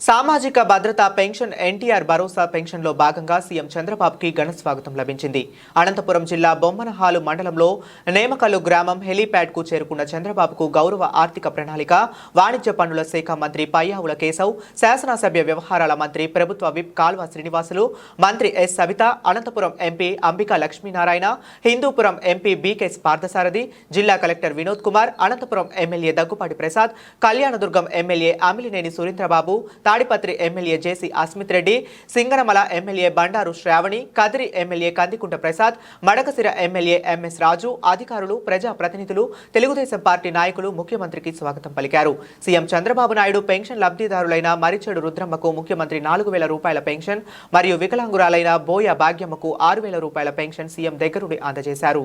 సామాజిక భద్రత పెన్షన్ ఎన్టీఆర్ భరోసా పెన్షన్లో భాగంగా సీఎం చంద్రబాబుకి ఘన స్వాగతం లభించింది. అనంతపురం జిల్లా బొమ్మనహాలు మండలంలో నేమకల్లు గ్రామం హెలీప్యాడ్కు చేరుకున్న చంద్రబాబుకు గౌరవ ఆర్థిక ప్రణాళిక, వాణిజ్య పన్నుల శాఖ మంత్రి పయ్యావుల కేశవ్, శాసనసభ్య వ్యవహారాల మంత్రి ప్రభుత్వ విప్ కాల్వ శ్రీనివాసులు, మంత్రి S Savitha, Anantapuram MP Ambika Lakshminarayana, Hindupuram MP BK Parthasarathy, జిల్లా collector Vinod Kumar, Anantapuram MLA Daggubati Prasad, Kalyanadurgam MLA Amilineni Surendrababu, Tadipatri MLA JC Asmith Reddy, Singanamala MLA Bandaru Sravani, Kadiri MLA Kandikunta Prasad, Madakasira MLA MS Raju, అధికారులు, ప్రజా ప్రతినిధులు, తెలుగుదేశం పార్టీ నాయకులు ముఖ్యమంత్రికి స్వాగతం పలికారు. సీఎం చంద్రబాబు నాయుడు పెన్షన్ లబ్ధిదారులైన మరిచెడు రుద్రమ్మకు ముఖ్యమంత్రి 4,000 రూపాయల పెన్షన్ మరియు వికలాంగురాలైన బోయ భాగ్యమ్మకు 6,000 రూపాయల పెన్షన్ సీఎం దగ్గరుండి అందజేశారు.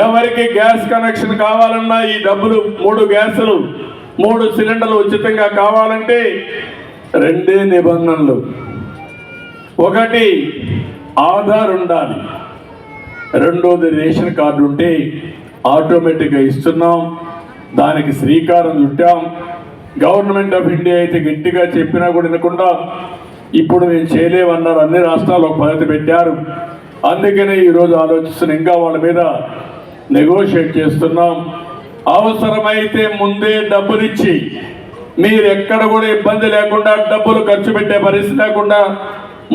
ఎవరికి గ్యాస్ కనెక్షన్ కావాలన్నా ఈ డబ్బులు 3 గ్యాసులు 3 సిలిండర్లు ఉచితంగా కావాలంటే 2 నిబంధనలు. ఒకటి ఆధార్ ఉండాలి, రెండోది రేషన్ కార్డు ఉంటే ఆటోమేటిక్గా ఇస్తున్నాం. దానికి శ్రీకారం చుట్టాం. గవర్నమెంట్ ఆఫ్ ఇండియా అయితే గట్టిగా చెప్పినా కూడా వినకుండా ఇప్పుడు మేము చేయలేమన్నారు. అన్ని రాష్ట్రాలు ఒక పద్ధతి పెట్టారు. అందుకనే ఈరోజు ఆలోచిస్తున్నాం, ఇంకా వాళ్ళ మీద నెగోషియేట్ చేస్తున్నాం. అవసరమైతే ముందే డబ్బులు ఇచ్చి మీరు ఎక్కడ కూడా ఇబ్బంది లేకుండా డబ్బులు ఖర్చు పెట్టే పరిస్థితి లేకుండా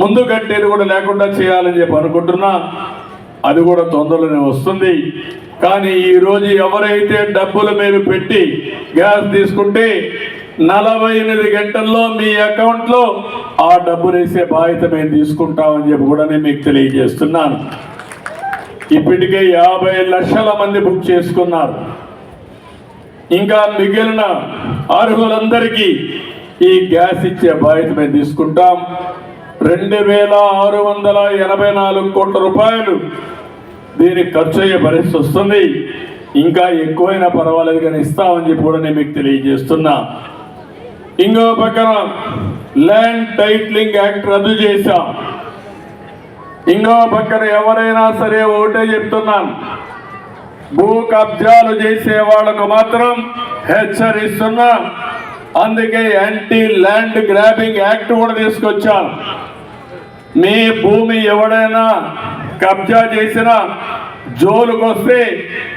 ముందు కట్టేది కూడా లేకుండా చేయాలని చెప్పి అనుకుంటున్నా. అది కూడా తొందరలోనే వస్తుంది. కానీ ఈరోజు ఎవరైతే డబ్బులు మీరు పెట్టి గ్యాస్ తీసుకుంటే 48 గంటల్లో మీ అకౌంట్లో ఆ డబ్బులు వేసే బాధ్యత మేము తీసుకుంటామని చెప్పి కూడా నేను మీకు తెలియజేస్తున్నాను. ఇప్పటికే 50 లక్షల మంది బుక్ చేసుకున్నారు. ఇంకా మిగిలిన అర్హులందరికీ ఈ గ్యాస్ ఇచ్చే బాధ్యత మేము తీసుకుంటాం. 2,684 కోట్ల రూపాయలు దీనికి ఖర్చు అయ్యే పరిస్థితి వస్తుంది. ఇంకా ఎక్కువైనా పర్వాలేదు కానీ ఇస్తామని చెప్పి కూడా నేను మీకు తెలియజేస్తున్నా. ఇంకో పక్కన ల్యాండ్ టైటిలింగ్ యాక్ట్ రద్దు చేశాం. ఇంకో పక్కన ఎవరైనా సరే ఒకటే చెప్తున్నాను, భూ కబ్జాలు చేసే వాళ్ళకు మాత్రం హెచ్చరిస్తున్నా. అందుకే యాంటీ ల్యాండ్ గ్రాబింగ్ యాక్ట్ కూడా తీసుకొచ్చాం. మీ భూమి ఎవడైనా కబ్జా చేసినా జోలుకొస్తే